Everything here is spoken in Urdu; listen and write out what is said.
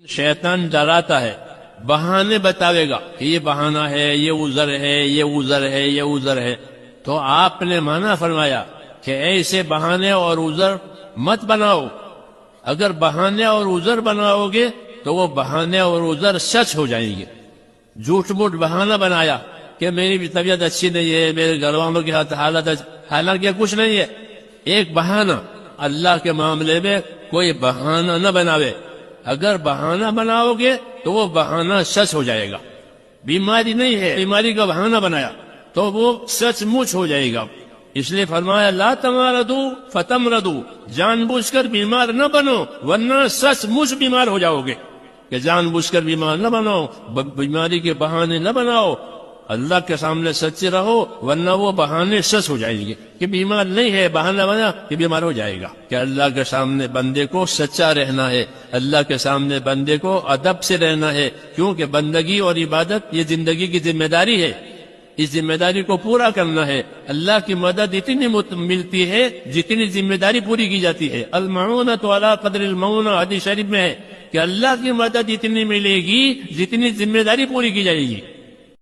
شیطان ڈراتا ہے، بہانے بتاوے گا کہ یہ بہانہ ہے، یہ عذر ہے، یہ عذر ہے، یہ عذر ہے. تو آپ نے منع فرمایا کہ ایسے بہانے اور عذر مت بناؤ. اگر بہانے اور عذر بناؤ گے تو وہ بہانے اور عذر سچ ہو جائیں گے. جھوٹ موٹ بہانہ بنایا کہ میری بھی طبیعت اچھی نہیں ہے، میرے گھر والوں کی حالت حالانکہ کچھ نہیں ہے. ایک بہانہ. اللہ کے معاملے میں کوئی بہانہ نہ بناوے. اگر بہانہ بناؤ گے تو وہ بہانہ سچ ہو جائے گا. بیماری نہیں ہے، بیماری کا بہانہ بنایا تو وہ سچ مچ ہو جائے گا. اس لیے فرمایا لا تمردو فتمردو، جان بوجھ کر بیمار نہ بنو ورنہ سچ مچ بیمار ہو جاؤ گے. کہ جان بوجھ کر بیمار نہ بنو، بیماری کے بہانے نہ بناؤ، اللہ کے سامنے سچے رہو ورنہ وہ بہانے سچ ہو جائیں گے. کہ بیمار نہیں ہے، بہانہ بنا کہ بیمار ہو جائے گا. کہ اللہ کے سامنے بندے کو سچا رہنا ہے، اللہ کے سامنے بندے کو ادب سے رہنا ہے، کیونکہ بندگی اور عبادت یہ زندگی کی ذمہ داری ہے. اس ذمہ داری کو پورا کرنا ہے. اللہ کی مدد اتنی ملتی ہے جتنی ذمہ داری پوری کی جاتی ہے. المعونۃ علی قدر المعونہ حدیث شریف میں ہے کہ اللہ کی مدد اتنی ملے گی جتنی ذمہ داری پوری کی جائے گی.